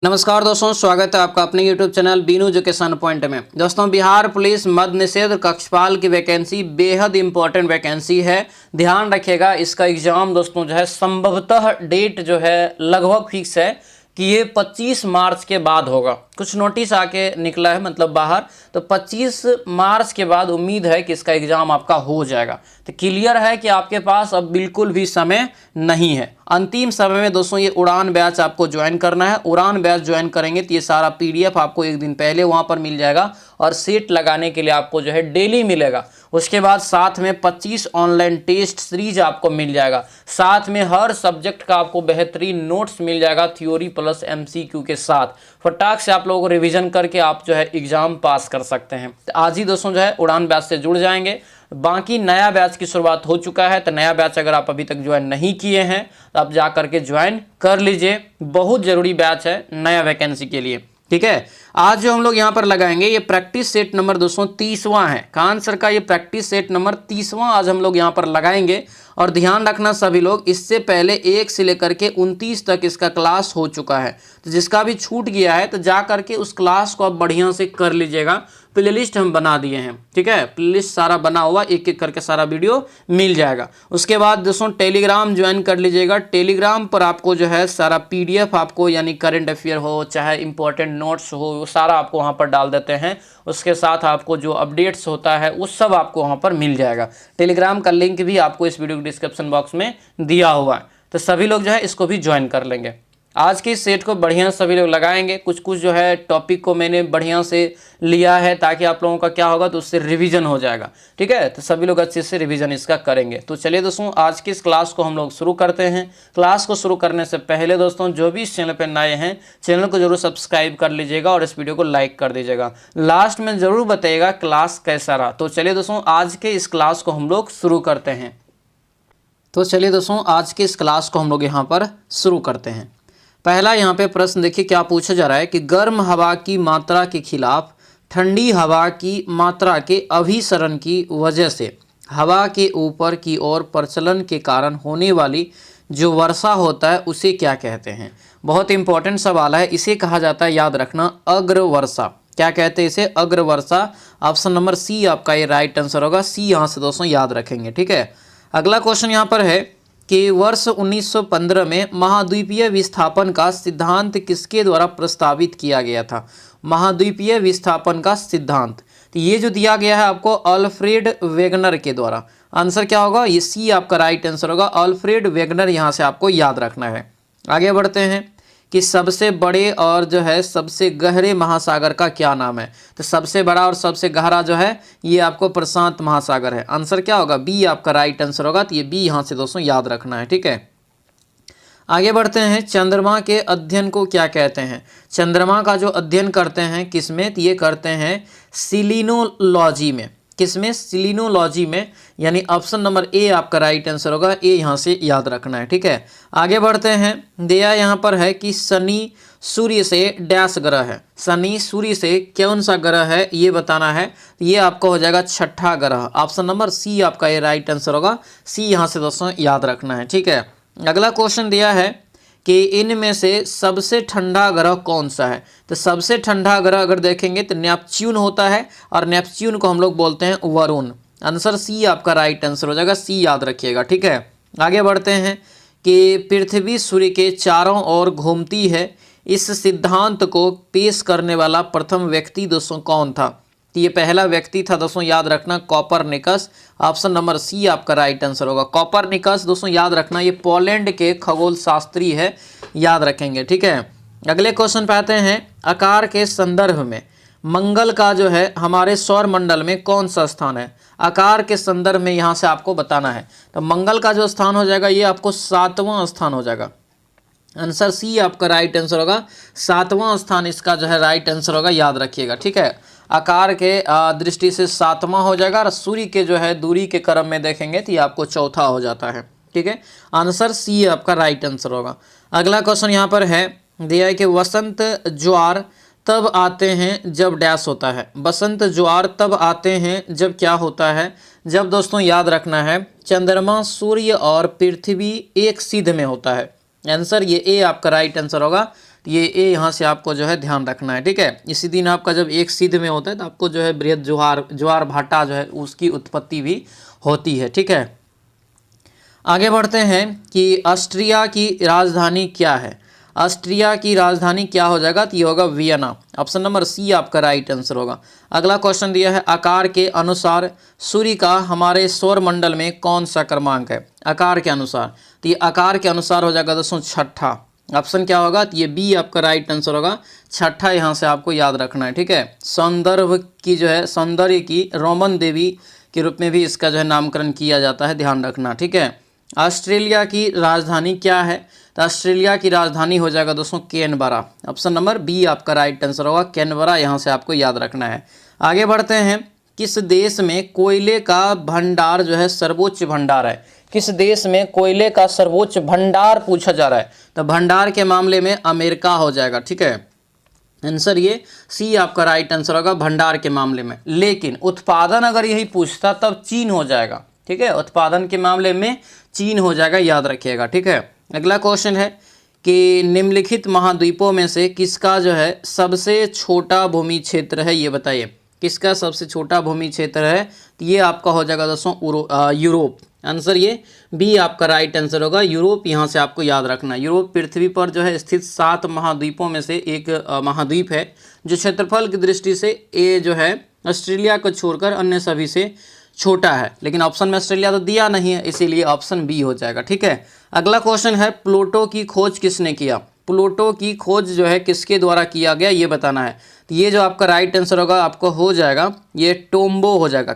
नमस्कार दोस्तों, स्वागत है आपका अपने YouTube channel Binu education point में। दोस्तों, बिहार पुलिस मद्य निषेध कक्षपाल की वैकेंसी बेहद इंपॉर्टेंट वैकेंसी है। ध्यान रखिएगा, इसका एग्जाम दोस्तों जो है संभवतः डेट जो है लगभग फिक्स है कि ये 25 मार्च के बाद होगा। कुछ नोटिस आके निकला है मतलब बाहर, तो 25 मार्च के बाद उम्मीद है कि इसका एग्जाम आपका हो जाएगा। तो क्लियर है कि आपके पास अब बिल्कुल भी समय नहीं है। अंतिम समय में दोस्तों ये उड़ान बैच आपको ज्वाइन करना है। उड़ान बैच ज्वाइन करेंगे तो ये सारा PDF आपको एक दिन पहले वहाँ पर मिल जाएगा और सीट लगाने के लिए आपको जो है डेली मिलेगा। उसके बाद साथ में 25 ऑनलाइन टेस्ट सीरीज आपको मिल जाएगा। साथ में हर सब्जेक्ट का आपको बेहतरीन नोट्स मिल जाएगा थ्योरी प्लस MCQ के साथ। फटाक से आप लोगों को रिवीजन करके आप जो है एग्जाम पास कर सकते हैं। तो आज ही दोस्तों जो है उड़ान बैच से जुड़ जाएंगे। बाकी नया बैच की शुरुआत हो चुका है, तो नया बैच अगर आप अभी तक ज्वाइन नहीं किए हैं तो आप जा करके ज्वाइन कर लीजिए। बहुत ज़रूरी बैच है नया वैकेंसी के लिए। ठीक है, आज जो हम लोग यहाँ पर लगाएंगे ये प्रैक्टिस सेट नंबर दोस्तों 30वां है। कान सर का ये प्रैक्टिस सेट नंबर 30वां आज हम लोग यहाँ पर लगाएंगे। और ध्यान रखना सभी लोग, इससे पहले 1 से लेकर के 29 तक इसका क्लास हो चुका है। तो जिसका भी छूट गया है तो जा करके उस क्लास को आप बढ़िया से कर लीजिएगा। प्लेलिस्ट हम बना दिए हैं, ठीक है, प्लेलिस्ट सारा बना हुआ, एक एक करके सारा वीडियो मिल जाएगा। उसके बाद दोस्तों टेलीग्राम ज्वाइन कर लीजिएगा। टेलीग्राम पर आपको जो है सारा PDF आपको, यानी करंट अफेयर हो चाहे इंपॉर्टेंट नोट्स हो, वो सारा आपको वहाँ पर डाल देते हैं। उसके साथ आपको जो अपडेट्स होता है वो सब आपको वहाँ पर मिल जाएगा। टेलीग्राम का लिंक भी आपको इस वीडियो के डिस्क्रिप्शन बॉक्स में दिया हुआ है, तो सभी लोग जो है इसको भी ज्वाइन कर लेंगे। आज के इस सेट को बढ़िया सभी लोग लगाएंगे। कुछ कुछ जो है टॉपिक को मैंने बढ़िया से लिया है ताकि आप लोगों का क्या होगा तो उससे रिवीजन हो जाएगा। ठीक है, तो सभी लोग अच्छे से रिवीजन इसका करेंगे। तो चलिए दोस्तों, आज की इस क्लास को हम लोग शुरू करते हैं। क्लास को शुरू करने से पहले दोस्तों जो भी इस चैनल पर नए हैं, चैनल को जरूर सब्सक्राइब कर लीजिएगा और इस वीडियो को लाइक कर दीजिएगा। लास्ट में जरूर बताइएगा क्लास कैसा रहा। तो चलिए दोस्तों, आज के इस क्लास को हम लोग शुरू करते हैं। तो चलिए दोस्तों, आज के इस क्लास को हम लोग यहाँ पर शुरू करते हैं। पहला यहाँ पे प्रश्न देखिए क्या पूछा जा रहा है कि गर्म हवा की मात्रा के खिलाफ ठंडी हवा की मात्रा के अभिसरण की वजह से हवा के ऊपर की ओर प्रचलन के कारण होने वाली जो वर्षा होता है उसे क्या कहते हैं। बहुत इंपॉर्टेंट सवाल है, इसे कहा जाता है, याद रखना, अग्रवर्षा। क्या कहते हैं इसे? अग्रवर्षा। ऑप्शन नंबर C आपका ये राइट आंसर होगा। C यहाँ से दोस्तों याद रखेंगे। ठीक है, अगला क्वेश्चन यहाँ पर है कि वर्ष 1915 में महाद्वीपीय विस्थापन का सिद्धांत किसके द्वारा प्रस्तावित किया गया था? महाद्वीपीय विस्थापन का सिद्धांत, तो ये जो दिया गया है आपको अल्फ्रेड वेगनर के द्वारा। आंसर क्या होगा? ये C आपका राइट आंसर होगा। अल्फ्रेड वेगनर यहाँ से आपको याद रखना है। आगे बढ़ते हैं कि सबसे बड़े और जो है सबसे गहरे महासागर का क्या नाम है? तो सबसे बड़ा और सबसे गहरा जो है ये आपको प्रशांत महासागर है। आंसर क्या होगा? B आपका राइट आंसर होगा। तो ये B यहाँ से दोस्तों याद रखना है। ठीक है, आगे बढ़ते हैं। चंद्रमा के अध्ययन को क्या कहते हैं? चंद्रमा का जो अध्ययन करते हैं किसमें? तो ये करते हैं सिलिनोलॉजी में। किसमें? सिलिनोलॉजी में, यानी ऑप्शन नंबर A आपका राइट आंसर होगा। A यहाँ से याद रखना है। ठीक है, आगे बढ़ते हैं। दिया यहाँ पर है कि शनि सूर्य से डैश ग्रह है। शनि सूर्य से कौन सा ग्रह है ये बताना है। ये आपका हो जाएगा छठा ग्रह। ऑप्शन नंबर C आपका ये राइट आंसर होगा। C यहाँ से दोस्तों याद रखना है। ठीक है, अगला क्वेश्चन दिया है कि इनमें से सबसे ठंडा ग्रह कौन सा है? तो सबसे ठंडा ग्रह अगर देखेंगे तो नेपच्यून होता है, और नेपच्यून को हम लोग बोलते हैं वरुण। आंसर C आपका राइट आंसर हो जाएगा। C याद रखिएगा। ठीक है, आगे बढ़ते हैं कि पृथ्वी सूर्य के चारों ओर घूमती है, इस सिद्धांत को पेश करने वाला प्रथम व्यक्ति दोस्तों कौन था? तो ये पहला व्यक्ति था दोस्तों, याद रखना, कॉपरनिकस। ऑप्शन नंबर C आपका राइट आंसर होगा। कॉपरनिकस दोस्तों याद रखना, ये पोलैंड के खगोल शास्त्री है, याद रखेंगे। ठीक है, अगले क्वेश्चन पे आते हैं। आकार के संदर्भ में मंगल का जो है हमारे सौर मंडल में कौन सा स्थान है? आकार के संदर्भ में यहाँ से आपको बताना है। तो मंगल का जो स्थान हो जाएगा ये आपको 7वां स्थान हो जाएगा। आंसर C आपका राइट आंसर होगा। 7वां स्थान इसका जो है राइट आंसर होगा, याद रखिएगा। ठीक है, आकार के दृष्टि से 7वां हो जाएगा, और सूर्य के जो है दूरी के क्रम में देखेंगे तो ये आपको चौथा हो जाता है। ठीक है, आंसर C आपका राइट आंसर होगा। अगला क्वेश्चन यहाँ पर है, दिया है कि वसंत ज्वार तब आते हैं जब डैश होता है। बसंत ज्वार तब आते हैं जब क्या होता है? जब दोस्तों याद रखना है चंद्रमा, सूर्य और पृथ्वी एक सिध में होता है। आंसर ये A आपका राइट आंसर होगा। तो ये ए यहाँ से आपको जो है ध्यान रखना है, ठीक है। इसी दिन आपका जब एक सिद्ध में होता है तो आपको जो है बृहद ज्वार भाटा जो है उसकी उत्पत्ति भी होती है, ठीक है। आगे बढ़ते हैं कि ऑस्ट्रिया की राजधानी क्या है। ऑस्ट्रिया की राजधानी क्या हो जाएगा, तो ये होगा वियना। ऑप्शन नंबर सी आपका राइट आंसर होगा। अगला क्वेश्चन दिया है आकार के अनुसार सूर्य का हमारे सौर मंडल में कौन सा क्रमांक है। आकार के अनुसार, तो ये आकार के अनुसार हो जाएगा दोस्तों छठा। ऑप्शन क्या होगा, तो ये बी आपका राइट आंसर होगा, छठा यहाँ से आपको याद रखना है, ठीक है। सौंदर्य की जो है, सौंदर्य की रोमन देवी के रूप में भी इसका जो है नामकरण किया जाता है, ध्यान रखना, ठीक है। ऑस्ट्रेलिया की राजधानी क्या है, तो ऑस्ट्रेलिया की राजधानी हो जाएगा दोस्तों कैनबरा। ऑप्शन नंबर बी आपका राइट आंसर होगा, कैनबरा यहाँ से आपको याद रखना है। आगे बढ़ते हैं, किस देश में कोयले का भंडार जो है सर्वोच्च भंडार है। किस देश में कोयले का सर्वोच्च भंडार पूछा जा रहा है, तो भंडार के मामले में अमेरिका हो जाएगा, ठीक है। आंसर ये सी आपका राइट आंसर होगा, भंडार के मामले में। लेकिन उत्पादन अगर यही पूछता तब चीन हो जाएगा, ठीक है। उत्पादन के मामले में चीन हो जाएगा, याद रखिएगा, ठीक है। अगला क्वेश्चन है कि निम्नलिखित महाद्वीपों में से किसका जो है सबसे छोटा भूमि क्षेत्र है, ये बताइए। किसका सबसे छोटा भूमि क्षेत्र है, तो ये आपका हो जाएगा दोस्तों यूरोप। आंसर ये बी आपका राइट आंसर होगा, यूरोप यहाँ से आपको याद रखना है। यूरोप पृथ्वी पर जो है स्थित 7 महाद्वीपों में से एक महाद्वीप है, जो क्षेत्रफल की दृष्टि से ये जो है ऑस्ट्रेलिया को छोड़कर अन्य सभी से छोटा है। लेकिन ऑप्शन में ऑस्ट्रेलिया तो दिया नहीं है, इसीलिए ऑप्शन बी हो जाएगा, ठीक है। अगला क्वेश्चन है प्लूटो की खोज किसने किया। प्लूटो की खोज जो है किसके द्वारा किया गया, ये बताना है। तो ये जो आपका राइट आंसर होगा आपको हो जाएगा, ये टोम्बो हो जाएगा,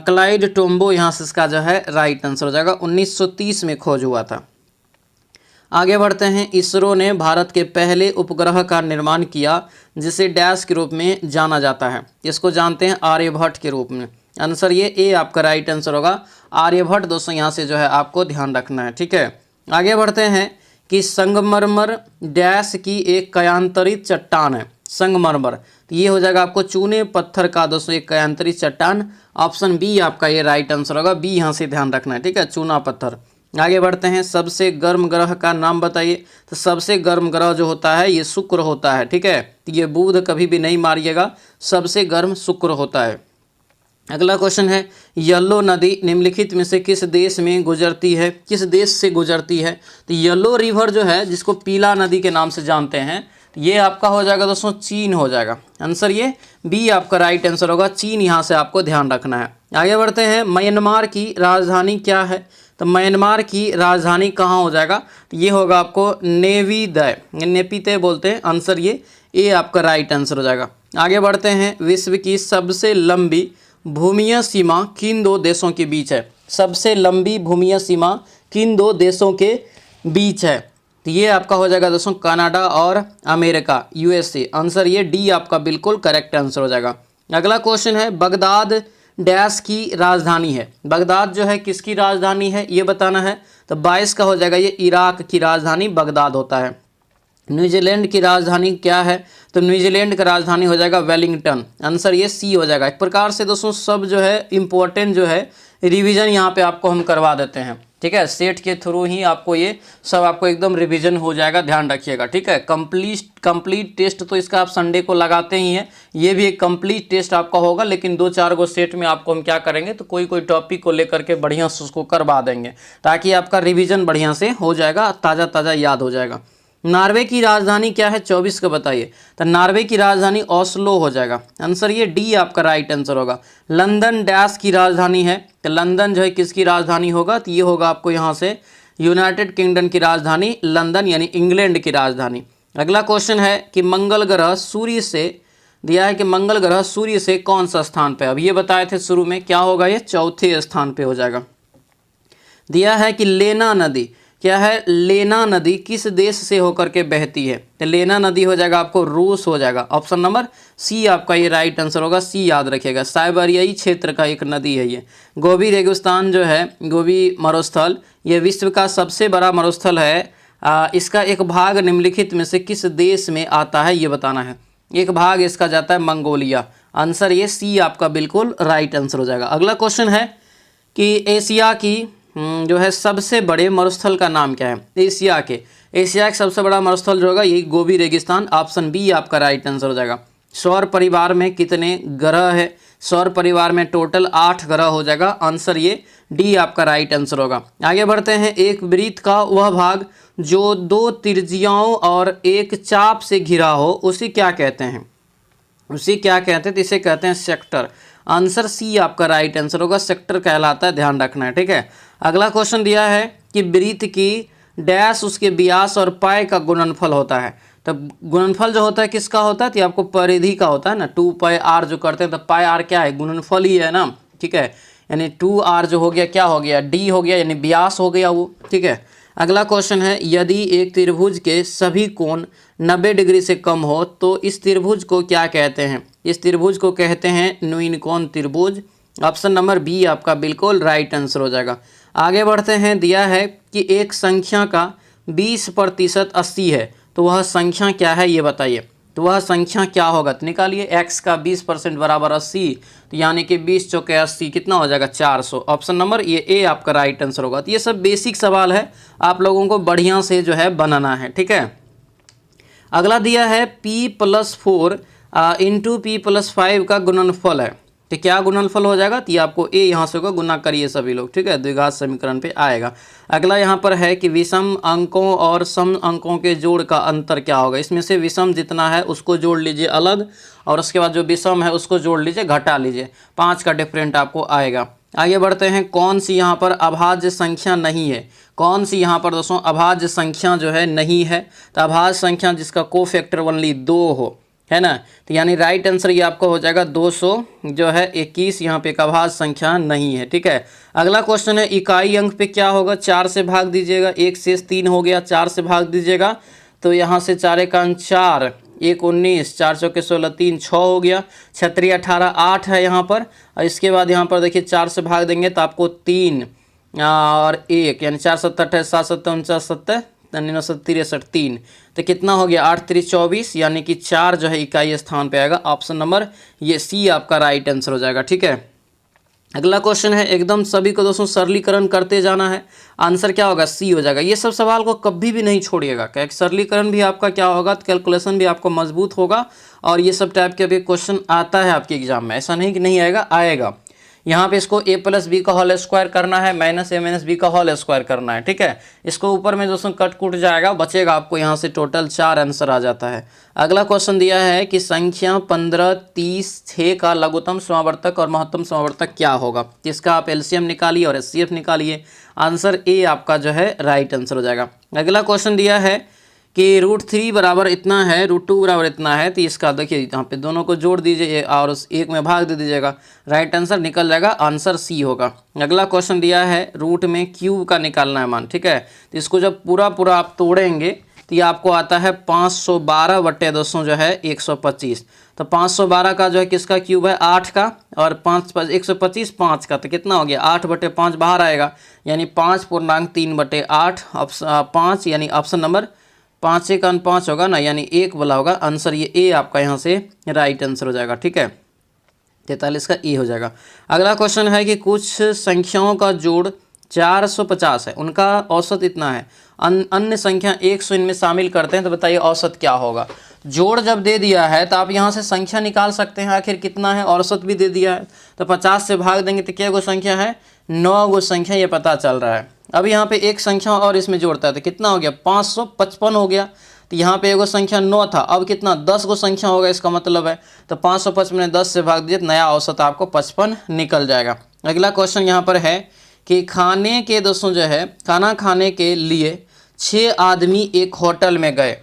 क्लाइड टोम्बो यहाँ से इसका जो है राइट आंसर हो जाएगा। 1930 में खोज हुआ था। आगे बढ़ते हैं, इसरो ने भारत के पहले उपग्रह का निर्माण किया जिसे डैश के रूप में जाना जाता है। इसको जानते हैं आर्यभट्ट के रूप में। आंसर ये ए आपका राइट आंसर होगा, आर्यभट्ट दोस्तों यहाँ से जो है आपको ध्यान रखना है, ठीक है। आगे बढ़ते हैं कि संगमरमर डैश की एक कयांतरित चट्टान है। संगमरमर, तो ये हो जाएगा आपको चूने पत्थर का दोस्तों एक कयांतरित चट्टान। ऑप्शन बी आपका ये राइट आंसर होगा, बी यहाँ से ध्यान रखना है, ठीक है, चूना पत्थर। आगे बढ़ते हैं, सबसे गर्म ग्रह का नाम बताइए। तो सबसे गर्म ग्रह जो होता है ये शुक्र होता है, ठीक है। तो ये बुध कभी भी नहीं मारिएगा, सबसे गर्म शुक्र होता है। अगला क्वेश्चन है, येलो नदी निम्नलिखित में से किस देश में गुजरती है, किस देश से गुजरती है। तो येलो रिवर जो है जिसको पीला नदी के नाम से जानते हैं, ये आपका हो जाएगा दोस्तों चीन हो जाएगा। आंसर ये बी आपका राइट आंसर होगा, चीन यहाँ से आपको ध्यान रखना है। आगे बढ़ते हैं, म्यांमार की राजधानी क्या है। तो म्यांमार की राजधानी कहाँ हो जाएगा, तो ये होगा आपको नेपीते बोलते हैं। आंसर ये ए आपका राइट आंसर हो जाएगा। आगे बढ़ते हैं, विश्व की सबसे लंबी भूमि सीमा किन 2 देशों के बीच है। सबसे लंबी भूमि सीमा किन 2 देशों के बीच है, तो ये आपका हो जाएगा दोस्तों कनाडा और अमेरिका, यूएसए। आंसर ये डी आपका बिल्कुल करेक्ट आंसर हो जाएगा। अगला क्वेश्चन है, बगदाद डैश की राजधानी है। बगदाद जो है किसकी राजधानी है ये बताना है। तो 22 का हो जाएगा, ये इराक की राजधानी बगदाद होता है। न्यूजीलैंड की राजधानी क्या है, तो न्यूजीलैंड का राजधानी हो जाएगा वेलिंगटन। आंसर ये सी हो जाएगा। एक प्रकार से दोस्तों सब जो है इम्पोर्टेंट जो है रिवीजन यहाँ पे आपको हम करवा देते हैं, ठीक है। सेट के थ्रू ही आपको ये सब आपको एकदम रिवीजन हो जाएगा, ध्यान रखिएगा, ठीक है। कंप्लीट टेस्ट तो इसका आप संडे को लगाते ही हैं, ये भी एक कंप्लीट टेस्ट आपका होगा। लेकिन 2-4 गो सेट में आपको हम क्या करेंगे, तो कोई टॉपिक को लेकर के बढ़िया से उसको करवा देंगे, ताकि आपका रिविजन बढ़िया से हो जाएगा, ताज़ा याद हो जाएगा। नॉर्वे की राजधानी क्या है, 24 का बताइए। तो नॉर्वे की राजधानी ओस्लो हो जाएगा। आंसर ये डी आपका राइट आंसर होगा। लंदन डैश की राजधानी है, तो लंदन जो है किसकी राजधानी होगा, तो ये होगा आपको यहाँ से यूनाइटेड किंगडम की राजधानी लंदन, यानी इंग्लैंड की राजधानी। अगला क्वेश्चन है कि मंगल ग्रह सूर्य से दिया है कि मंगल ग्रह सूर्य से कौन सा स्थान पे, अब ये बताए थे शुरू में, क्या होगा, ये चौथे स्थान पे हो जाएगा। दिया है कि लेना नदी क्या है, लेना नदी किस देश से होकर के बहती है। तो लेना नदी हो जाएगा आपको रूस हो जाएगा। ऑप्शन नंबर सी आपका ये राइट आंसर होगा, सी याद रखिएगा। साइबेरियाई क्षेत्र का एक नदी है ये। गोबी रेगिस्तान जो है, गोबी मरुस्थल, ये विश्व का सबसे बड़ा मरुस्थल है। इसका एक भाग निम्नलिखित में से किस देश में आता है ये बताना है। एक भाग इसका जाता है मंगोलिया। आंसर ये सी आपका बिल्कुल राइट आंसर हो जाएगा। अगला क्वेश्चन है कि एशिया की जो है सबसे बड़े मरुस्थल का नाम क्या है। एशिया के एशिया का सबसे बड़ा मरुस्थल जो होगा यही गोबी रेगिस्तान, ऑप्शन बी आपका राइट आंसर हो जाएगा। सौर परिवार में कितने ग्रह है? सौर परिवार में टोटल 8 ग्रह हो जाएगा, आंसर ये डी आपका राइट आंसर होगा। आगे बढ़ते हैं। एक वृत्त का वह भाग जो 2 त्रिज्याओं और एक चाप से घिरा हो उसे क्या कहते हैं? उसे क्या कहते हैं? तो इसे कहते हैं सेक्टर, आंसर सी आपका राइट आंसर होगा, सेक्टर कहलाता है, ध्यान रखना है, ठीक है। अगला क्वेश्चन दिया है कि वृत्त की डैश उसके व्यास और पाई का गुणनफल होता है। तो गुणनफल जो होता है किसका होता है? तो आपको परिधि का होता है ना, 2 पाई आर जो करते हैं, तो पाई आर क्या है? गुणनफल ही है ना, ठीक है। यानी 2r जो हो गया क्या हो गया? डी हो गया, यानी व्यास हो गया वो, ठीक है। अगला क्वेश्चन है, यदि एक त्रिभुज के सभी कोण 90 डिग्री से कम हो तो इस त्रिभुज को क्या कहते हैं? इस त्रिभुज को कहते हैं न्यूनकोण त्रिभुज, ऑप्शन नंबर बी आपका बिल्कुल राइट आंसर हो जाएगा। आगे बढ़ते हैं। दिया है कि एक संख्या का 20% 80 है, तो वह संख्या क्या है ये बताइए। तो वह संख्या क्या होगा? तो निकालिए, x का 20% बराबर 80, तो यानी कि 20 चौके 80 कितना हो जाएगा? 400, ऑप्शन नंबर ये ए आपका राइट आंसर होगा। तो ये सब बेसिक सवाल है, आप लोगों को बढ़िया से जो है बनाना है, ठीक है। अगला दिया है p+4 इंटू p+5 का गुणनफल है, तो क्या गुणनफल हो जाएगा? तो ये आपको ए यहाँ से होगा, गुना करिए सभी लोग, ठीक है, द्विघात समीकरण पे आएगा। अगला यहाँ पर है कि विषम अंकों और सम अंकों के जोड़ का अंतर क्या होगा? इसमें से विषम जितना है उसको जोड़ लीजिए अलग, और उसके बाद जो विषम है उसको जोड़ लीजिए, घटा लीजिए, 5 का डिफरेंट आपको आएगा। आगे बढ़ते हैं। कौन सी यहाँ पर अभाज्य संख्या नहीं है? कौन सी यहाँ पर दोस्तों अभाज्य संख्या जो है नहीं है? तो अभाज्य संख्या जिसका कोफैक्टर ओनली 2 हो, है ना, तो यानी राइट आंसर ये आपका हो जाएगा 221, यहाँ पे एक अभाज्य संख्या नहीं है, ठीक है। अगला क्वेश्चन है, इकाई अंक पे क्या होगा? 4 से भाग दीजिएगा, 1 शेष 3 हो गया, 4 से भाग दीजिएगा, तो यहाँ से 4 का 4, 1 19, 4 चौके 16, 3 6 हो गया, 6 3 18, 8 है यहाँ पर। और इसके बाद यहाँ पर देखिए 4 से भाग देंगे तो आपको 3 और 1, यानी 4 7 28, 7 7 49 7 99 63, 3, तो कितना हो गया? 8 3 24, यानी कि 4 जो है इकाई स्थान पे आएगा, ऑप्शन नंबर ये सी आपका राइट आंसर हो जाएगा, ठीक है। अगला क्वेश्चन है, एकदम सभी को दोस्तों सरलीकरण करते जाना है, आंसर क्या होगा? सी हो जाएगा। ये सब सवाल को कभी भी नहीं छोड़िएगा, क्या सरलीकरण भी आपका क्या होगा? तो कैलकुलेशन भी आपको मजबूत होगा, और ये सब टाइप के भी क्वेश्चन आता है आपके एग्जाम में, ऐसा नहीं कि नहीं आएगा, आएगा। यहाँ पे इसको a+b का होल स्क्वायर करना है, -a-b का होल स्क्वायर करना है, ठीक है। इसको ऊपर में दोस्तों कट कूट जाएगा, बचेगा आपको यहाँ से टोटल 4 आंसर आ जाता है। अगला क्वेश्चन दिया है कि संख्या 15 30 6 का लघुत्तम समावर्तक और महत्तम समावर्तक क्या होगा? इसका आप एलसीएम निकालिए और एचसीएफ निकालिए, आंसर ए आपका जो है राइट आंसर हो जाएगा। अगला क्वेश्चन दिया है कि √3 बराबर इतना है, √2 बराबर इतना है, तो इसका देखिए यहाँ पे दोनों को जोड़ दीजिए और उस एक में भाग दे दीजिएगा, राइट आंसर निकल जाएगा, आंसर सी होगा। अगला क्वेश्चन दिया है रूट में क्यूब का निकालना है मान, ठीक है। तो इसको जब पूरा आप तोड़ेंगे तो ये आपको आता है 512 बट्टे दोस्तों जो है 125, तो 512 का जो है किसका क्यूब है? 8 का, और 5 125 5 का, तो कितना हो गया? 8 बट्टे 5 बाहर आएगा, यानी 5.3 बट्टे 8, 5, यानी ऑप्शन नंबर 5 1 5 होगा ना, यानी 1 वाला होगा, आंसर ये ए आपका यहाँ से राइट आंसर हो जाएगा, ठीक है। 43 का ए हो जाएगा। अगला क्वेश्चन है कि कुछ संख्याओं का जोड़ 450 है, उनका औसत इतना है, अन्य संख्या 100 इनमें शामिल करते हैं, तो बताइए औसत क्या होगा? जोड़ जब दे दिया है तो आप यहाँ से संख्या निकाल सकते हैं, आखिर कितना है, औसत भी दे दिया है, तो 50 से भाग देंगे तो क्या गो संख्या है? 9 गो संख्या, ये पता चल रहा है। अब यहाँ पे एक संख्या और इसमें जोड़ता है तो कितना हो गया? 555 हो गया, तो यहाँ पे एगो संख्या 9 था, अब कितना? 10 गो संख्या होगा, इसका मतलब है, तो 555 में 10 से भाग दीजिए, नया औसत आपको 55 निकल जाएगा। अगला क्वेश्चन यहाँ पर है कि खाने के दोस्तों जो है खाना खाने के लिए 6 आदमी एक होटल में गए,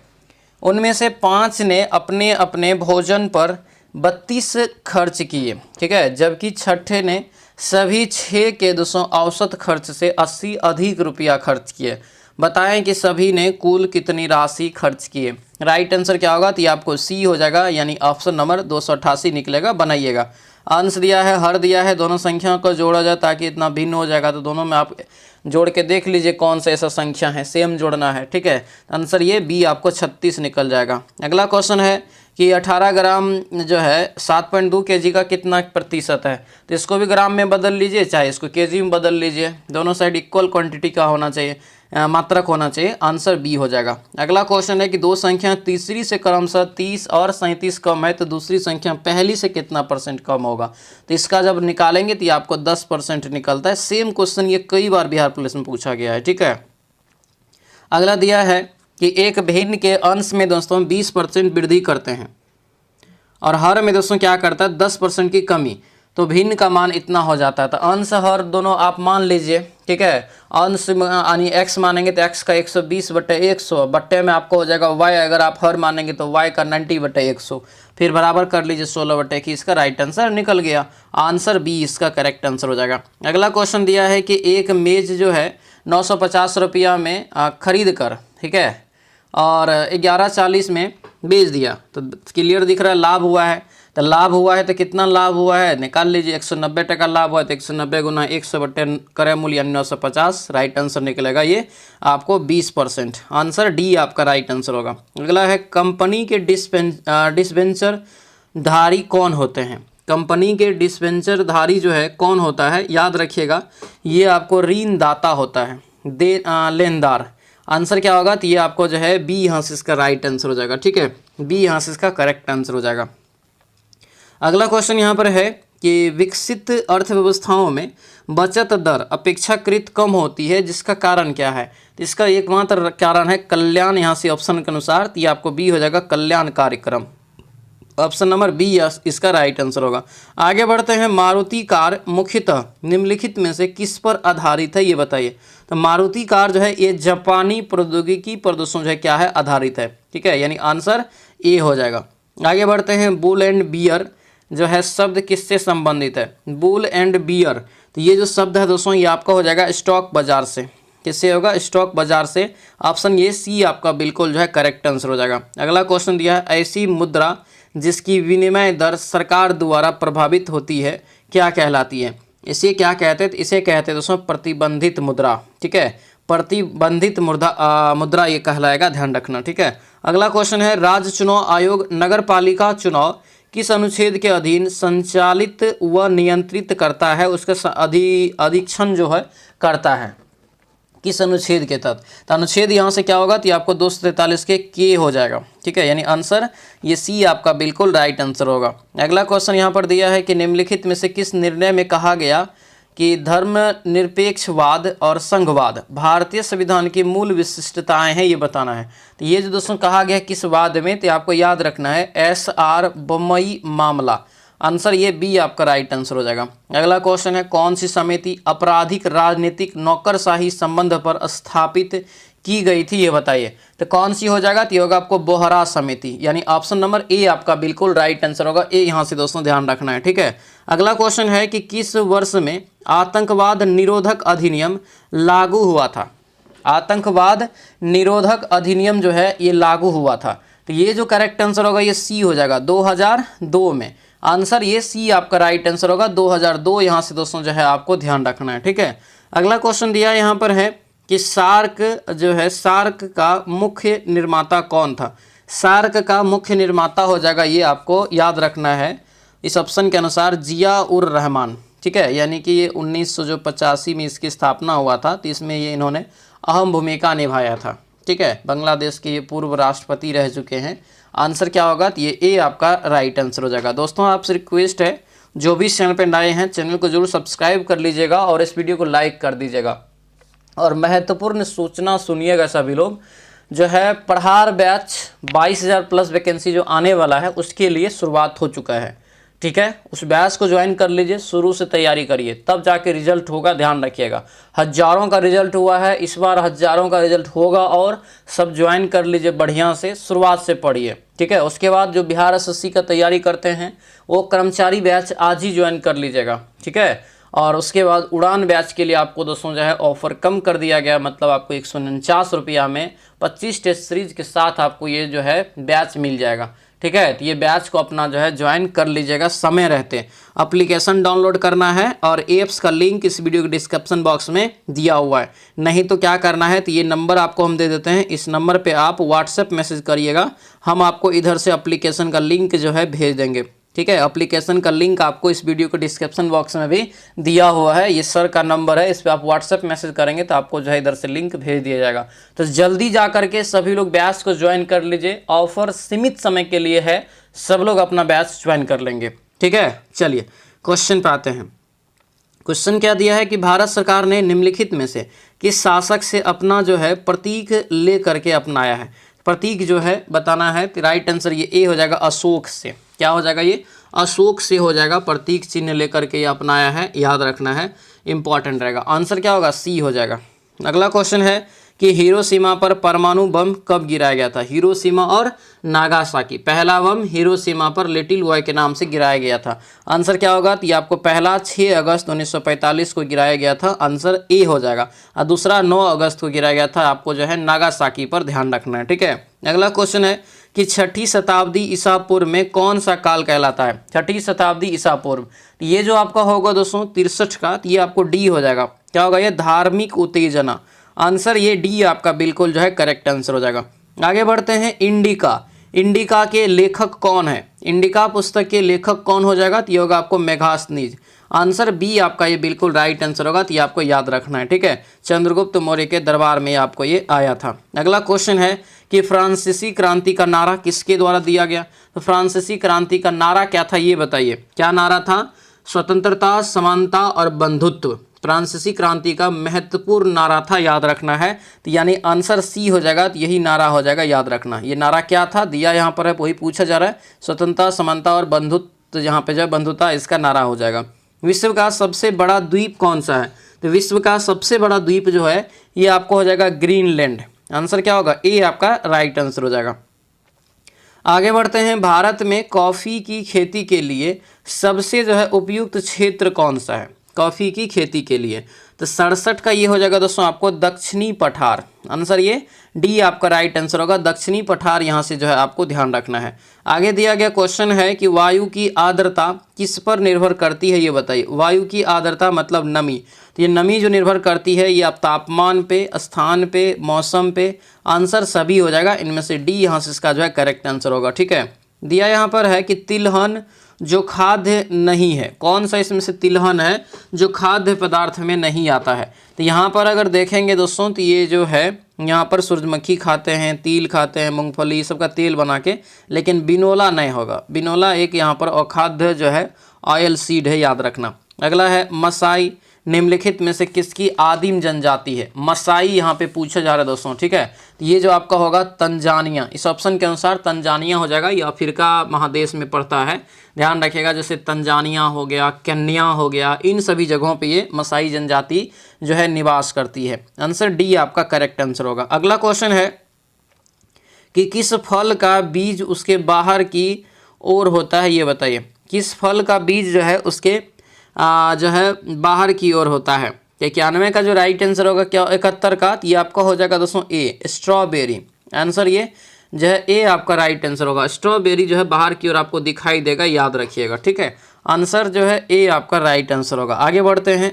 उनमें से 5 ने अपने अपने भोजन पर 32 खर्च किए, ठीक है, जबकि छठे ने सभी 6 के दोस्तों औसत खर्च से 80 अधिक रुपया खर्च किए, बताएं कि सभी ने कुल कितनी राशि खर्च किए? राइट आंसर क्या होगा? तो ये आपको सी हो जाएगा, यानी ऑप्शन नंबर 288 निकलेगा, बनाइएगा। अंश दिया है, हर दिया है, दोनों संख्या को जोड़ा जाए ताकि इतना भिन्न हो जाएगा, तो दोनों में आप जोड़ के देख लीजिए कौन सा ऐसा संख्या है, सेम जोड़ना है, ठीक है। आंसर ये बी आपको 36 निकल जाएगा। अगला क्वेश्चन है कि 18 ग्राम जो है 7.2 kg का कितना प्रतिशत है? तो इसको भी ग्राम में बदल लीजिए, चाहे इसको kg में बदल लीजिए, दोनों साइड इक्वल क्वांटिटी का होना चाहिए। मात्रक होना चाहिए, आंसर बी हो जाएगा। अगला क्वेश्चन है कि दो संख्या तीसरी से क्रमशः 30 और 37 कम है तो दूसरी संख्या पहली से कितना परसेंट कम होगा। तो इसका जब निकालेंगे तो ये आपको 10% निकलता है। सेम क्वेश्चन ये कई बार बिहार पुलिस में पूछा गया है, ठीक है। अगला दिया है कि एक भिन्न के अंश में दोस्तों 20% वृद्धि करते हैं और हर में दोस्तों क्या करता है 10% की कमी, तो भिन्न का मान इतना हो जाता है। तो अंश हर दोनों आप मान लीजिए, ठीक है। अंश यानी x मानेंगे तो x का 120/100 बट्टे में आपको हो जाएगा y, अगर आप हर मानेंगे तो y का 90/100, फिर बराबर कर लीजिए 16/21। इसका राइट आंसर निकल गया, आंसर बी इसका करेक्ट आंसर हो जाएगा। अगला क्वेश्चन दिया है कि एक मेज जो है 950 रुपया में खरीद कर, ठीक है, और 1140 में बेच दिया, तो क्लियर दिख रहा है लाभ हुआ है। तो लाभ हुआ है तो कितना लाभ हुआ है निकाल लीजिए, 190 टका लाभ हुआ है तो 190 गुना 100 बट्टे क्रय मूल्य यानी 950, राइट आंसर निकलेगा ये आपको 20%, आंसर डी आपका राइट आंसर होगा। अगला है कंपनी के डिस्पेंसर धारी कौन होते हैं। कंपनी के डिस्पेंसर धारी जो है कौन होता है, याद रखिएगा ये आपको ऋणदाता होता है, लेनदार। आंसर क्या होगा, तो ये आपको जो है बी यहाँ से इसका राइट आंसर हो जाएगा, ठीक है, बी यहाँ से इसका करेक्ट आंसर हो जाएगा। अगला क्वेश्चन यहाँ पर है कि विकसित अर्थव्यवस्थाओं में बचत दर अपेक्षाकृत कम होती है, जिसका कारण क्या है। तो इसका एकमात्र कारण है कल्याण, यहाँ से ऑप्शन के अनुसार, तो ये आपको बी हो जाएगा कल्याण कार्यक्रम, ऑप्शन नंबर बी इसका राइट आंसर होगा। आगे बढ़ते हैं, मारुति कार मुख्यतः निम्नलिखित में से किस पर आधारित है ये बताइए। तो मारुति कार जो है ये जापानी प्रौद्योगिकी प्रदर्शन जो है क्या है आधारित है, ठीक है, यानी आंसर ए हो जाएगा। आगे बढ़ते हैं, बुल एंड बियर जो है शब्द किससे संबंधित है। बुल एंड बियर, तो ये जो शब्द है दोस्तों ये आपका हो जाएगा स्टॉक बाजार से, किससे होगा, स्टॉक बाजार से, ऑप्शन ये सी आपका बिल्कुल जो है करेक्ट आंसर हो जाएगा। अगला क्वेश्चन दिया है, ऐसी मुद्रा जिसकी विनिमय दर सरकार द्वारा प्रभावित होती है क्या कहलाती है। इसे क्या कहते हैं, तो इसे कहते हैं दोस्तों प्रतिबंधित मुद्रा, ठीक है, प्रतिबंधित मुद्रा ये कहलाएगा, ध्यान रखना, ठीक है। अगला क्वेश्चन है, राज्य चुनाव आयोग नगर पालिका चुनाव किस अनुच्छेद के अधीन संचालित व नियंत्रित करता है, उसका अधीक्षण जो है करता है, किस अनुच्छेद के तहत। तो अनुच्छेद यहाँ से क्या होगा, तो आपको 243 के हो जाएगा, ठीक है, यानी आंसर ये सी आपका बिल्कुल राइट आंसर होगा। अगला क्वेश्चन यहाँ पर दिया है कि निम्नलिखित में से किस निर्णय में कहा गया कि धर्मनिरपेक्षवाद और संघवाद भारतीय संविधान की मूल विशिष्टताएं हैं, ये बताना है। तो ये जो दोस्तों कहा गया किस वाद में, तो आपको याद रखना है SR बोम्मई मामला, आंसर ये बी आपका राइट आंसर हो जाएगा। अगला क्वेश्चन है, कौन सी समिति आपराधिक राजनीतिक नौकरशाही संबंध पर स्थापित की गई थी ये बताइए। तो कौन सी हो जाएगा, तो ये होगा आपको बोहरा समिति, यानी ऑप्शन नंबर ए आपका बिल्कुल राइट आंसर होगा, ए यहाँ से दोस्तों ध्यान रखना है, ठीक है। अगला क्वेश्चन है कि किस वर्ष में आतंकवाद निरोधक अधिनियम लागू हुआ था। आतंकवाद निरोधक अधिनियम जो है ये लागू हुआ था, तो ये जो करेक्ट आंसर होगा ये सी हो जाएगा 2002 में, आंसर ये सी आपका राइट आंसर होगा 2002, यहाँ से दोस्तों जो है आपको ध्यान रखना है, ठीक है। अगला क्वेश्चन दिया यहाँ पर है कि सार्क जो है, सार्क का मुख्य निर्माता कौन था। सार्क का मुख्य निर्माता हो जाएगा, ये आपको याद रखना है इस ऑप्शन के अनुसार जिया-उर रहमान, ठीक है, यानी कि ये 1985 में इसकी स्थापना हुआ था, तो इसमें ये इन्होंने अहम भूमिका निभाया था, ठीक है। बांग्लादेश के ये पूर्व राष्ट्रपति रह चुके हैं, आंसर क्या होगा, तो ये ए आपका राइट आंसर हो जाएगा। दोस्तों आपसे रिक्वेस्ट है जो भी इस चैनल पर नए हैं चैनल को जरूर सब्सक्राइब कर लीजिएगा और इस वीडियो को लाइक कर दीजिएगा, और महत्वपूर्ण सूचना सुनिएगा सभी लोग, जो है पढ़ार बैच 22,000 प्लस वैकेंसी जो आने वाला है उसके लिए शुरुआत हो चुका है, ठीक है। उस बैच को ज्वाइन कर लीजिए, शुरू से तैयारी करिए, तब जाके रिजल्ट होगा, ध्यान रखिएगा। हज़ारों का रिजल्ट हुआ है, इस बार हज़ारों का रिजल्ट होगा, और सब ज्वाइन कर लीजिए बढ़िया से, शुरुआत से पढ़िए, ठीक है। उसके बाद जो बिहार SSC का तैयारी करते हैं वो कर्मचारी बैच आज ही ज्वाइन कर लीजिएगा, ठीक है। और उसके बाद उड़ान बैच के लिए आपको दोस्तों जो है ऑफर कम कर दिया गया, मतलब आपको 149 रुपया में 25 टेस्ट सीरीज के साथ आपको ये जो है बैच मिल जाएगा, ठीक है। तो ये बैच को अपना जो है ज्वाइन कर लीजिएगा समय रहते। एप्लीकेशन डाउनलोड करना है और एप्स का लिंक इस वीडियो के डिस्क्रिप्शन बॉक्स में दिया हुआ है, नहीं तो क्या करना है, तो ये नंबर आपको हम दे देते हैं, इस नंबर पे आप व्हाट्सएप मैसेज करिएगा, हम आपको इधर से एप्लीकेशन का लिंक जो है भेज देंगे, ठीक है। एप्लीकेशन का लिंक आपको इस वीडियो के डिस्क्रिप्शन बॉक्स में भी दिया हुआ है, ये सर का नंबर है, इस पर आप व्हाट्सएप मैसेज करेंगे तो आपको जो है इधर से लिंक भेज दिया जाएगा। तो जल्दी जा करके सभी लोग बैच को ज्वाइन कर लीजिए, ऑफर सीमित समय के लिए है, सब लोग अपना बैच ज्वाइन कर लेंगे, ठीक है। चलिए क्वेश्चन पे आते हैं। क्वेश्चन क्या दिया है कि भारत सरकार ने निम्नलिखित में से किस शासक से अपना जो है प्रतीक ले करके अपनाया है। प्रतीक जो है बताना है, तो राइट आंसर ये ए हो जाएगा, अशोक से। क्या हो जाएगा ये, अशोक से हो जाएगा, प्रतीक चिन्ह लेकर के ये अपनाया है, याद रखना है, इंपॉर्टेंट रहेगा। आंसर क्या होगा, सी हो जाएगा। अगला क्वेश्चन है कि हिरोशिमा पर परमाणु बम कब गिराया गया था। हिरोशिमा और नागासाकी, पहला बम हिरोशिमा पर लिटिल बॉय के नाम से गिराया गया था। आंसर क्या होगा, तो ये आपको पहला 6 अगस्त 1945 को गिराया गया था, आंसर ए हो जाएगा। और दूसरा 9 अगस्त को गिराया गया था, आपको जो है नागासाकी पर ध्यान रखना है, ठीक है। अगला क्वेश्चन है कि 6ठी शताब्दी ईसा पूर्व में कौन सा काल कहलाता है। 6ठी शताब्दी ईसा पूर्व, ये जो आपका होगा दोस्तों 63 का, तो ये आपको डी हो जाएगा। क्या होगा ये, धार्मिक उत्तेजना। आंसर ये डी आपका बिल्कुल जो है करेक्ट आंसर हो जाएगा। आगे बढ़ते हैं, इंडिका, इंडिका के लेखक कौन है। इंडिका पुस्तक के लेखक कौन हो जाएगा, तो ये होगा आपको मेघास्थनीज। आंसर बी आपका ये बिल्कुल राइट आंसर होगा, तो ये आपको याद रखना है, ठीक है। चंद्रगुप्त मौर्य के दरबार में आपको ये आया था। अगला क्वेश्चन है कि फ्रांसीसी क्रांति का नारा किसके द्वारा दिया गया। तो फ्रांसीसी क्रांति का नारा क्या था ये बताइए, क्या नारा था। स्वतंत्रता, समानता और बंधुत्व फ्रांसीसी क्रांति का महत्वपूर्ण नारा था, याद रखना है। तो यानी आंसर सी हो जाएगा, तो यही नारा हो जाएगा, याद रखना। ये नारा क्या था दिया यहाँ पर है, वही पूछा जा रहा है। स्वतंत्रता, समानता और बंधुत्व, तो यहाँ पे जो है बंधुता इसका नारा हो जाएगा। विश्व का सबसे बड़ा द्वीप कौन सा है। तो विश्व का सबसे बड़ा द्वीप जो है ये आपको हो जाएगा ग्रीनलैंड। आंसर क्या होगा, ए आपका राइट आंसर हो जाएगा। आगे बढ़ते हैं, भारत में कॉफ़ी की खेती के लिए सबसे जो है उपयुक्त क्षेत्र कौन सा है। कॉफ़ी की खेती के लिए तो 67 का ये हो जाएगा दोस्तों आपको दक्षिणी पठार। आंसर ये डी आपका राइट आंसर होगा, दक्षिणी पठार यहाँ से जो है आपको ध्यान रखना है। आगे दिया गया क्वेश्चन है कि वायु की आर्द्रता किस पर निर्भर करती है ये बताइए। वायु की आर्द्रता मतलब नमी, तो ये नमी जो निर्भर करती है ये आप तापमान पे, स्थान पे, मौसम पे। आंसर सभी हो जाएगा, इनमें से डी यहाँ से इसका जो है करेक्ट आंसर होगा, ठीक है। दिया यहाँ पर है कि तिलहन जो खाद्य नहीं है, कौन सा इसमें से तिलहन है जो खाद्य पदार्थ में नहीं आता है। तो यहाँ पर अगर देखेंगे दोस्तों तो ये जो है यहाँ पर सूरजमुखी खाते हैं, तिल खाते हैं, मूंगफली, सब का तेल बना के, लेकिन बिनोला नहीं होगा। बिनोला एक यहाँ पर अखाद्य जो है ऑयल सीड है, याद रखना। अगला है मसाई निम्नलिखित में से किसकी आदिम जनजाति है। मसाई यहाँ पे पूछा जा रहा है दोस्तों, ठीक है। तो ये जो आपका होगा तंजानिया, इस ऑप्शन के अनुसार तंजानिया हो जाएगा, ये अफ्रीका महादेश में पड़ता है, ध्यान रखिएगा। जैसे तंजानिया हो गया, केन्या हो गया, इन सभी जगहों पे ये मसाई जनजाति जो है निवास करती है। आंसर डी आपका करेक्ट आंसर होगा। अगला क्वेश्चन है कि किस फल का बीज उसके बाहर की ओर होता है ये बताइए। किस फल का बीज जो है उसके जो है बाहर की ओर होता है। 91 का जो राइट आंसर होगा क्या, 71 का, ये आपका हो जाएगा दोस्तों ए स्ट्रॉबेरी। आंसर ये जो है ए आपका राइट आंसर होगा। स्ट्रॉबेरी जो है बाहर की ओर आपको दिखाई देगा, याद रखिएगा, ठीक है। आंसर जो है ए आपका राइट आंसर होगा। आगे बढ़ते हैं,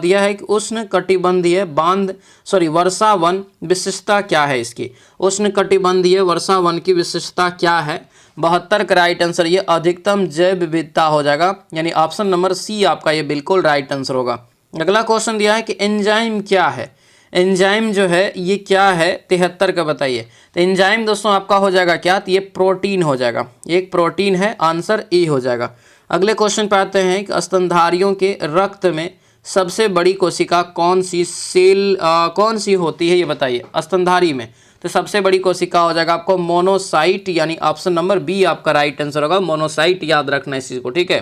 दिया है कि उष्ण कटिबंधीय वर्षा वन विशिष्टता क्या है इसकी। उष्ण कटिबंधीय वर्षा वन की विशिष्टता क्या है। 72 का राइट आंसर ये अधिकतम जैव विविधता हो जाएगा, यानी ऑप्शन नंबर सी आपका ये बिल्कुल राइट आंसर होगा। अगला क्वेश्चन दिया है कि एंजाइम क्या है। एंजाइम जो है ये क्या है, 73 का बताइए। तो एंजाइम दोस्तों आपका हो जाएगा क्या, तो ये प्रोटीन हो जाएगा, एक प्रोटीन है, आंसर ए हो जाएगा। अगले क्वेश्चन पे आते हैं कि स्तनधारियों के रक्त में सबसे बड़ी कोशिका कौन सी होती है ये बताइए। स्तनधारी में तो सबसे बड़ी कोशिका हो जाएगा आपको मोनोसाइट, यानी ऑप्शन नंबर बी आपका राइट आंसर होगा, मोनोसाइट, याद रखना इस चीज़ को, ठीक है।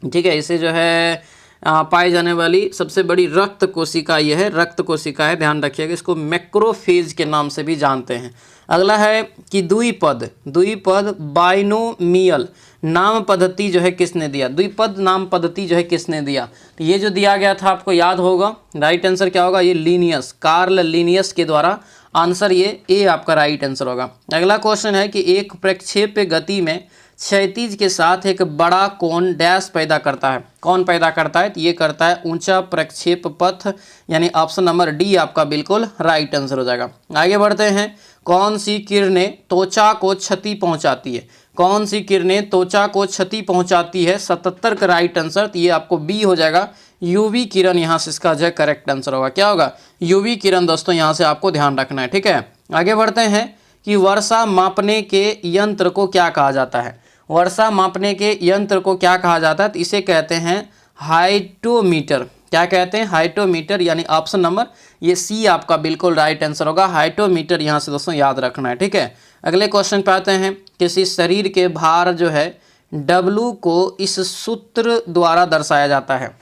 ठीक है, इसे जो है पाई जाने वाली सबसे बड़ी रक्त कोशिका ये है, रक्त कोशिका है, ध्यान रखिएगा। इसको मैक्रोफेज के नाम से भी जानते हैं। अगला है कि द्विपद बाइनोमियल नाम पद्धति जो है किसने दिया। द्विपद नाम पद्धति जो है किसने दिया, तो ये जो दिया गया था आपको याद होगा, राइट आंसर क्या होगा, ये लीनियस, कार्ल लीनियस के द्वारा। आंसर ये ए आपका राइट आंसर होगा। अगला क्वेश्चन है कि एक प्रक्षेप्य गति में क्षैतिज के साथ एक बड़ा कोण डैश पैदा करता है। कौन पैदा करता है? तो ये करता है ऊंचा प्रक्षेप पथ, यानी ऑप्शन नंबर डी आपका बिल्कुल राइट आंसर हो जाएगा। आगे बढ़ते हैं। कौन सी किरणें त्वचा को क्षति पहुंचाती है? कौन सी किरणें त्वचा को क्षति पहुंचाती है? 77 का राइट आंसर, तो ये आपको बी हो जाएगा, यूवी किरण। यहाँ से इसका जो है करेक्ट आंसर होगा। क्या होगा? यूवी किरण। दोस्तों यहाँ से आपको ध्यान रखना है, ठीक है। आगे बढ़ते हैं कि वर्षा मापने के यंत्र को क्या कहा जाता है? वर्षा मापने के यंत्र को क्या कहा जाता है? तो इसे कहते हैं हाइटोमीटर। क्या कहते हैं? हाइटोमीटर, यानी ऑप्शन नंबर ये सी आपका बिल्कुल राइट आंसर होगा, हाइटोमीटर। यहाँ से दोस्तों याद रखना है, ठीक है। अगले क्वेश्चन पे आते हैं। किसी शरीर के भार जो है W को इस सूत्र द्वारा दर्शाया जाता है।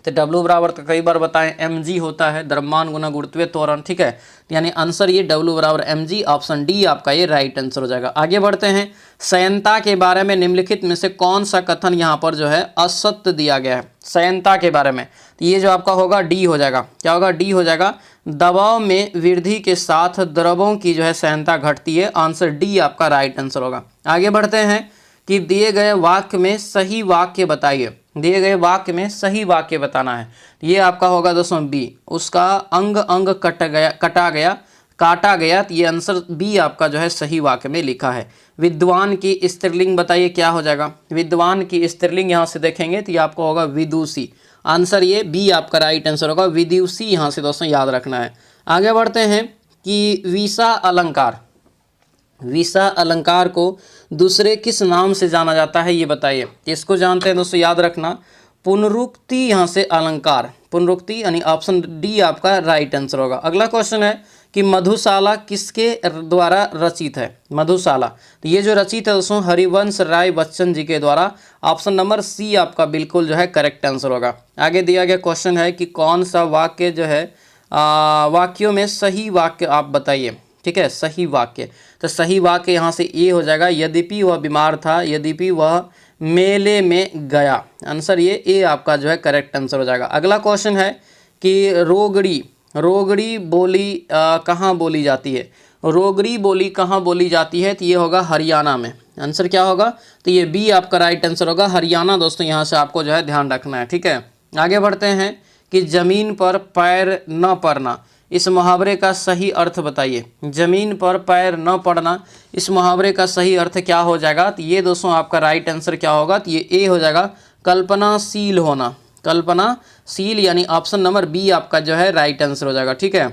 तो W बराबर तो कई बार बताएं mg होता है, द्रव्यमान गुना गुरुत्वीय त्वरण, ठीक है। यानी आंसर ये W बराबर mg, ऑप्शन डी आपका ये राइट आंसर हो जाएगा। आगे बढ़ते हैं। संयंता के बारे में निम्नलिखित में से कौन सा कथन यहाँ पर जो है असत्य दिया गया है? संयंता के बारे में, तो ये जो आपका होगा डी हो जाएगा। क्या होगा? डी हो जाएगा। दबाव में वृद्धि के साथ द्रवों की जो है संयंता घटती है, आंसर डी आपका राइट आंसर होगा। आगे बढ़ते हैं कि दिए गए वाक्य में सही वाक्य बताइए। दिए गए वाक्य में सही वाक्य बताना है, ये आपका होगा दोस्तों बी। उसका अंग अंग काटा गया, तो ये आंसर बी आपका जो है सही वाक्य में लिखा है। विद्वान की स्त्रीलिंग बताइए, क्या हो जाएगा? विद्वान की स्त्रीलिंग यहाँ से देखेंगे तो ये आपको होगा विदुषी, आंसर ये बी आपका राइट आंसर होगा, विदुषी। यहाँ से दोस्तों याद रखना है। आगे बढ़ते हैं कि विसा अलंकार को दूसरे किस नाम से जाना जाता है, ये बताइए। इसको जानते हैं दोस्तों, याद रखना, पुनरुक्ति। यहाँ से अलंकार, पुनरुक्ति, यानी ऑप्शन डी आपका राइट आंसर होगा। अगला क्वेश्चन है कि मधुशाला किसके द्वारा रचित है? मधुशाला, तो ये जो रचित है दोस्तों हरिवंश राय बच्चन जी के द्वारा, ऑप्शन नंबर सी आपका बिल्कुल जो है करेक्ट आंसर होगा। आगे दिया गया क्वेश्चन है कि कौन सा वाक्य जो है वाक्यों में सही वाक्य आप बताइए, ठीक है। सही वाक्य, तो सही वाक्य यहाँ से ए हो जाएगा, यद्यपि वह बीमार था, यद्यपि वह मेले में गया, आंसर ये ए आपका जो है करेक्ट आंसर हो जाएगा। अगला क्वेश्चन है कि रोगड़ी बोली कहाँ बोली जाती है? रोगड़ी बोली कहाँ बोली जाती है? तो ये होगा हरियाणा में, आंसर क्या होगा? तो ये बी आपका राइट आंसर होगा, हरियाणा। दोस्तों यहाँ से आपको जो है ध्यान रखना है, ठीक है। आगे बढ़ते हैं कि जमीन पर पैर न पड़ना, इस मुहावरे का सही अर्थ बताइए। जमीन पर पैर न पड़ना, इस मुहावरे का सही अर्थ क्या हो जाएगा? तो ये दोस्तों आपका राइट आंसर क्या होगा? तो ये ए हो जाएगा, कल्पनाशील होना, कल्पनाशील, यानी ऑप्शन नंबर बी आपका जो है राइट आंसर हो जाएगा, ठीक है।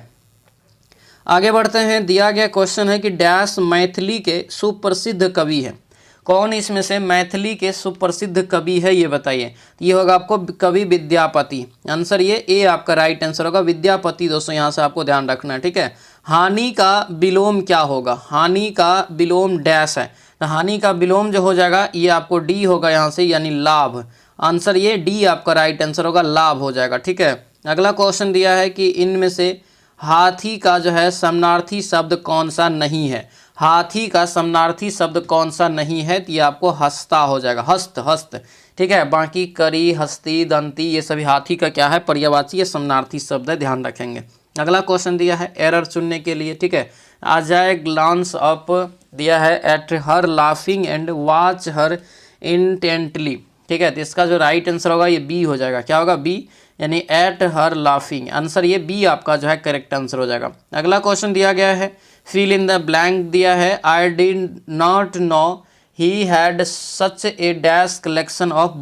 आगे बढ़ते हैं। दिया गया क्वेश्चन है कि डैश मैथिली के सुप्रसिद्ध कवि है। कौन इसमें से मैथिली के सुप्रसिद्ध कवि है, ये बताइए। ये होगा आपको कवि विद्यापति, आंसर ये ए आपका राइट आंसर होगा, विद्यापति। दोस्तों यहाँ से आपको ध्यान रखना है, ठीक है। हानि का विलोम क्या होगा? हानि का विलोम डैश है, तो हानि का विलोम जो हो जाएगा ये आपको डी होगा यहाँ से, यानी लाभ, आंसर ये डी आपका राइट आंसर होगा, लाभ हो जाएगा, ठीक है। अगला क्वेश्चन दिया है कि इनमें से हाथी का जो है समानार्थी शब्द कौन सा नहीं है? हाथी का समानार्थी शब्द कौन सा नहीं है? तो ये आपको हस्ता हो जाएगा, हस्त, ठीक है। बाकी करी, हस्ती, दंती, ये सभी हाथी का क्या है? पर्यायवाची या समानार्थी शब्द है, ध्यान रखेंगे। अगला क्वेश्चन दिया है एरर चुनने के लिए, ठीक है। आ जाए ग्लांस अप दिया है at her laughing and watch her intently, ठीक है। तो इसका जो राइट आंसर होगा ये बी हो जाएगा, क्या होगा? बी, यानी एट हर लाफिंग, आंसर ये बी आपका जो है करेक्ट आंसर हो जाएगा। अगला क्वेश्चन दिया गया है फिल इन द ब्लैंक दिया है, I did not know he had such A dash collection of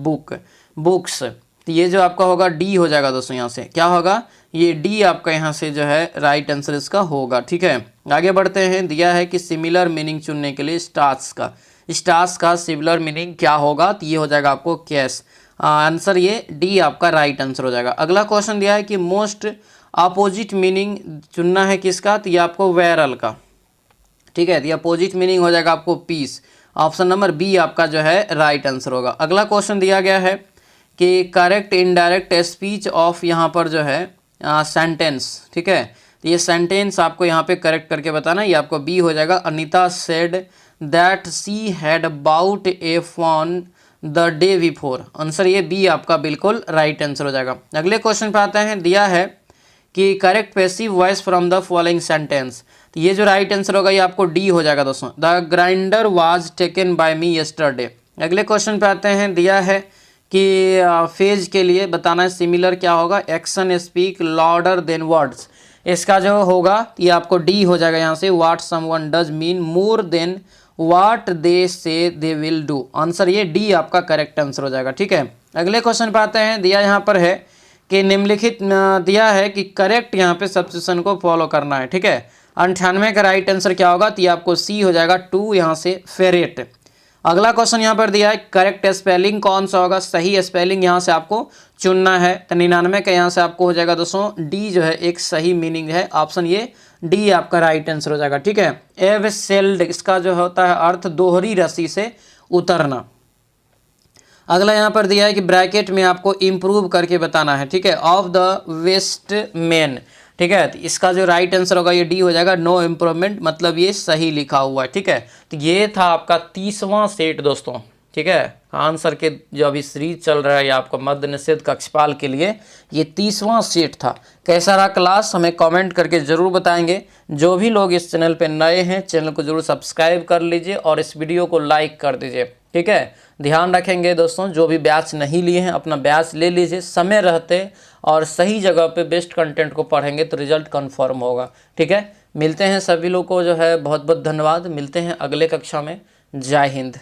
books, तो ये जो आपका होगा डी हो जाएगा दोस्तों, यहाँ से क्या होगा? ये डी आपका यहाँ से जो है राइट आंसर इसका होगा, ठीक है। आगे बढ़ते हैं। दिया है कि सिमिलर मीनिंग चुनने के लिए स्टार्स का सिमिलर मीनिंग क्या होगा? तो ये हो जाएगा आपको कैश, आंसर ये डी आपका राइट आंसर हो जाएगा। अगला क्वेश्चन दिया है कि मोस्ट अपोजिट मीनिंग चुनना है किसका? तो ये आपको वेरल का, ठीक है। तो ये अपोजिट मीनिंग हो जाएगा आपको पीस, ऑप्शन नंबर बी आपका जो है राइट आंसर होगा। अगला क्वेश्चन दिया गया है कि करेक्ट इनडायरेक्ट स्पीच ऑफ यहाँ पर जो है सेंटेंस, ठीक है। तो ये सेंटेंस आपको यहाँ पे करेक्ट करके बताना, ये आपको बी हो जाएगा। Anita said that she had bought a phone the day before, answer ये बी आपका बिल्कुल राइट आंसर हो जाएगा। अगले क्वेश्चन पे आते हैं। दिया है कि correct passive voice from the following sentence, तो ये जो राइट आंसर होगा ये आपको डी हो जाएगा दोस्तों। The grinder was taken by me yesterday. अगले क्वेश्चन पे आते हैं, दिया है कि फेज के लिए बताना है सिमिलर क्या होगा, action speak louder than words. इसका जो होगा ये आपको डी हो जाएगा यहाँ से, what someone does mean more than what they से दे विल डू। आंसर ये डी आपका करेक्ट आंसर हो जाएगा। ठीक है, अगले क्वेश्चन पे आते हैं, दिया यहाँ पर है कि निम्नलिखित दिया है कि करेक्ट यहाँ पे सब्स्टिट्यूशन को फॉलो करना है। ठीक है, 98 का राइट आंसर क्या होगा, तो ये आपको सी हो जाएगा 2 यहाँ से फेरेट। अगला क्वेश्चन यहाँ पर दिया है करेक्ट स्पेलिंग कौन सा होगा, सही स्पेलिंग यहाँ से आपको चुनना है। तो 99 का यहाँ से आपको हो जाएगा दोस्तों डी जो है एक सही मीनिंग है, ऑप्शन ये डी आपका राइट आंसर हो जाएगा। ठीक है, एव सेल्ड इसका जो होता है अर्थ दोहरी रस्सी से उतरना। अगला यहाँ पर दिया है कि ब्रैकेट में आपको इम्प्रूव करके बताना है। ठीक है, ऑफ द वेस्ट मैन। ठीक है, तो इसका जो राइट आंसर होगा ये डी हो जाएगा, नो इम्प्रूवमेंट, मतलब ये सही लिखा हुआ है। ठीक है, तो ये था आपका 30वां सेट दोस्तों। ठीक है, आंसर के जो अभी सीरीज चल रहा है ये आपको मद्य निषेध कक्षपाल के लिए ये 30वां सेट था। कैसा रहा क्लास हमें कमेंट करके ज़रूर बताएंगे। जो भी लोग इस चैनल पे नए हैं चैनल को ज़रूर सब्सक्राइब कर लीजिए और इस वीडियो को लाइक कर दीजिए। ठीक है, ध्यान रखेंगे दोस्तों, जो भी बैच नहीं लिए हैं अपना बैच ले लीजिए समय रहते, और सही जगह पे बेस्ट कंटेंट को पढ़ेंगे तो रिजल्ट कन्फर्म होगा। ठीक है, मिलते हैं सभी लोग को जो है बहुत बहुत धन्यवाद, मिलते हैं अगले कक्षा में। जय हिंद।